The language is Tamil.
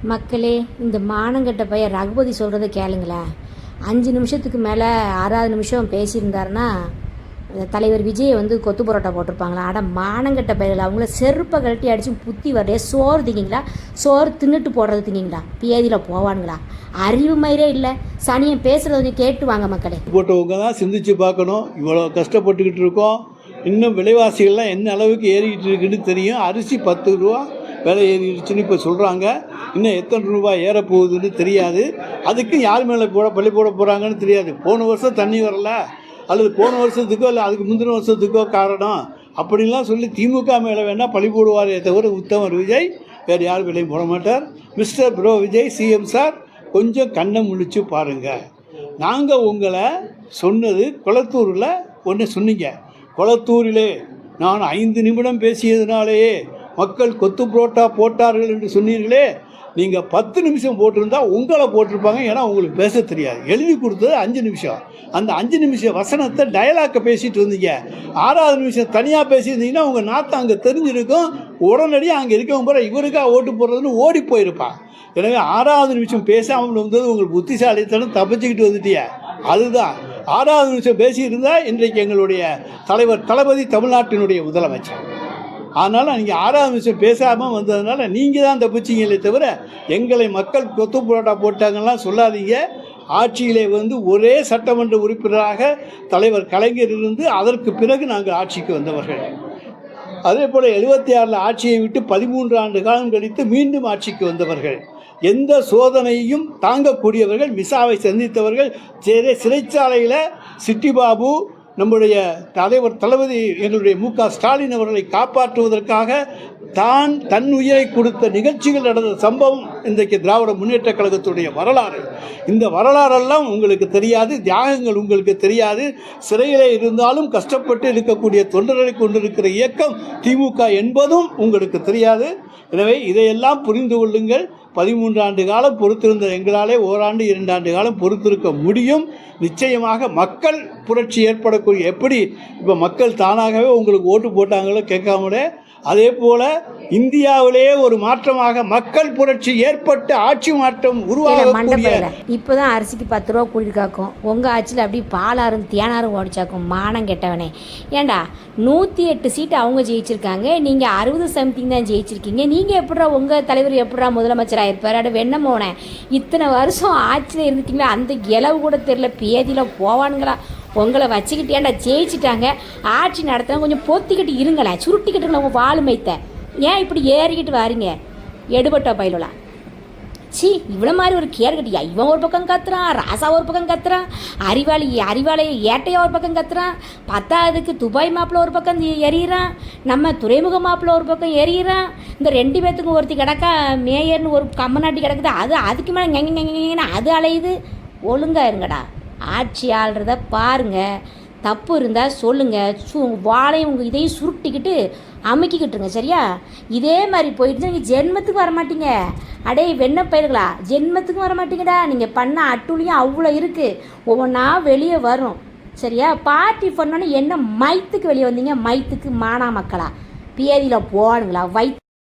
மக்களே, இந்த மானங்கெட்ட பையன் ரகுபதி சொல்கிறத கேளுங்களேன். 5 நிமிஷத்துக்கு மேலே 6வது நிமிஷம் பேசியிருந்தாருன்னா தலைவர் விஜயை கொத்து பரோட்டா போட்டிருப்பாங்களா? மானங்கெட்ட பயிர்கள் அவங்கள செருப்பை கழட்டி அடித்து புத்தி வரே. சோறு திங்கிங்களா? சோறு தின்னுட்டு போடுறது திங்கிங்களா? பேதியில் போவானுங்களா? அறிவு மயிரே இல்லை. சனியை பேசுகிறது கொஞ்சம் கேட்டு வாங்க மக்களே. போட்டவங்க தான் சிந்திச்சு பார்க்கணும். இவ்வளோ கஷ்டப்பட்டுக்கிட்டு இருக்கோம். இன்னும் விலைவாசிகள்லாம் என்ன அளவுக்கு ஏறிக்கிட்டு இருக்குன்னு தெரியும். அரிசி 10 ரூபா விலை ஏறிடுச்சுன்னு இப்போ சொல்கிறாங்க. இன்னும் எத்தனை ரூபாய் ஏறப்போகுதுன்னு தெரியாது. அதுக்கு யார் மேலே பள்ளி போட போகிறாங்கன்னு தெரியாது. போன வருஷம் தண்ணி வரல, அல்லது போன வருஷத்துக்கோ இல்லை அதுக்கு முந்தின வருஷத்துக்கோ காரணம் அப்படின்லாம் சொல்லி திமுக மேலே வேணால் பழி போடுவாரே தவிர உத்தமர் விஜய் வேறு யார் விலையும் போட மாட்டார். Mister bro Vijay CM sir, கொஞ்சம் கண்ணை முழிச்சு பாருங்கள். நாங்கள் உங்களை சொன்னது கொளத்தூரில் ஒன்று சொன்னீங்க. கொளத்தூரிலே நான் 5 நிமிடம் பேசியதுனாலேயே மக்கள் கொத்து புரோட்டா போட்டார்கள் என்று சொன்னீர்களே. நீங்கள் 10 நிமிஷம் போட்டிருந்தா உங்களை போட்டிருப்பாங்க. ஏன்னா உங்களுக்கு பேச தெரியாது. எழுதி கொடுத்தது 5 நிமிஷம். அந்த 5 நிமிஷம் வசனத்தை டயலாக்கை பேசிட்டு வந்தீங்க. 6வது நிமிஷம் தனியாக பேசியிருந்தீங்கன்னா உங்கள் நாற்றம் அங்கே தெரிஞ்சிருக்கும். உடனடியாக அங்கே இருக்கவங்க போகிற இவருக்காக ஓட்டு போடுறதுன்னு ஓடி போயிருப்பான். எனவே 6வது நிமிஷம் பேசாமல் வந்தது உங்களுக்கு புத்திசாலித்தனம். தப்பிச்சுக்கிட்டு வந்துட்டிய. அதுதான் 6வது நிமிஷம் பேசியிருந்தால் இன்றைக்கு எங்களுடைய தலைவர் தளபதி தமிழ்நாட்டினுடைய முதலமைச்சர். அதனால் நீங்கள் 6வது நிமிஷம் பேசாமல் வந்ததுனால நீங்கள் தான் தப்பிச்சிங்களே தவிர எங்களை மக்கள் கொத்து புரோட்டா போட்டாங்கலாம் சொல்லாதீங்க. ஆட்சியிலே ஒரே சட்டமன்ற உறுப்பினராக தலைவர் கலைஞர் இருந்து அதற்கு பிறகு நாங்கள் ஆட்சிக்கு வந்தவர்கள். அதே போல் 76 ஆட்சியை விட்டு 13 ஆண்டு காலம் கழித்து மீண்டும் ஆட்சிக்கு வந்தவர்கள். எந்த சோதனையும் தாங்கக்கூடியவர்கள். மிசாவை சந்தித்தவர்கள். சிறைச்சாலையில் சிட்டிபாபு நம்முடைய தலைவர் தளபதி எங்களுடைய மு.க. ஸ்டாலின் அவர்களை காப்பாற்றுவதற்காக தன் உயிரை கொடுத்த நிகழ்ச்சிகள் நடந்த சம்பவம் இன்றைக்கு திராவிட முன்னேற்ற கழகத்துடைய வரலாறு. இந்த வரலாறெல்லாம் உங்களுக்கு தெரியாது. தியாகங்கள் உங்களுக்கு தெரியாது. சிறையிலே இருந்தாலும் கஷ்டப்பட்டு இருக்கக்கூடிய தொண்டர்களை கொண்டிருக்கிற இயக்கம் திமுக என்பதும் உங்களுக்கு தெரியாது. எனவே இதையெல்லாம் புரிந்து கொள்ளுங்கள். 13 ஆண்டு காலம் பொறுத்திருந்த எங்களாலே ஓராண்டு 2 ஆண்டு காலம் பொறுத்திருக்க முடியும். நிச்சயமாக மக்கள் புரட்சி ஏற்படக்கூடிய, எப்படி இப்போ மக்கள் தானாகவே உங்களுக்கு ஓட்டு போட்டாங்களோ கேட்காமலே, அதே போல் இந்தியாவிலேயே ஒரு மாற்றமாக மக்கள் புரட்சி ஏற்பட்டு ஆட்சி மாற்றம் உருவாகக்கூடிய. இப்போ தான் அரிசிக்கு 10 ரூபா கூட்டிருக்காக்கும். உங்கள் ஆட்சியில் அப்படி பாலாரும் தேனாரும் ஓடிச்சாக்கும். மானம் கெட்டவனே. ஏண்டா 108 சீட்டு அவங்க ஜெயிச்சிருக்காங்க. நீங்கள் 60 சம்திங் தான் ஜெயிச்சிருக்கீங்க. நீங்கள் எப்படா உங்கள் தலைவர் எப்படா முதலமைச்சராக இருப்பார்? அட வெண்ணமோனே, இத்தனை வருஷம் ஆட்சியில் இருந்துட்டீங்களா? அந்த இளவு கூட தெரியல. பேதியில் போவானுங்களா? உங்களை வச்சுக்கிட்டு ஏன்டா ஜெயிச்சிட்டாங்க. ஆட்சி நடத்தினா கொஞ்சம் பொத்திக்கிட்டு இருங்களேன். சுருட்டிக்கிட்டுங்களேன் உங்கள் வாழுமைத்த. ஏன் இப்படி ஏறிக்கிட்டு வாரீங்க? எடுபட்ட பயிலலாம். இவ்வளோ மாதிரி ஒரு கேர் கட்டியா? இவன் ஒரு பக்கம் கத்துறான், ராசா ஒரு பக்கம் கத்துறான், அறிவாளைய ஏட்டையா ஒரு பக்கம் கத்துறான், 10வதுக்கு துபாய் மாப்பிள்ள ஒரு பக்கம் எறிகிறான், நம்ம துறைமுக மாப்பிள்ள ஒரு பக்கம் எறிகிறான். இந்த 2 பேத்துக்கும் ஒருத்தி கிடக்கா மேயர்னு ஒரு கம்மநாட்டி கிடக்குது. அதுக்கு மேலே அது அலையுது. ஒழுங்கா இருங்கடா. ஆட்சி ஆள்றத பாருங்கள். தப்பு இருந்தால் சொல்லுங்கள். வாழையும் உங்கள் இதையும் சுருட்டிக்கிட்டு அமுக்கிக்கிட்டுருங்க. சரியா? இதே மாதிரி போயிட்டு நீங்கள் ஜென்மத்துக்கு வரமாட்டீங்க. அடே வெண்ண பயிர்களா, ஜென்மத்துக்கும் வரமாட்டீங்கடா. நீங்கள் பண்ண அட்டுலியும் அவ்வளோ இருக்குது. ஒவ்வொன்றா வெளியே வரும். சரியா? பார்ட்டி பண்ணோன்னே என்ன மைத்துக்கு வெளியே வந்தீங்க? மைத்துக்கு மானா மக்களா? பேதியில் போவானுங்களா?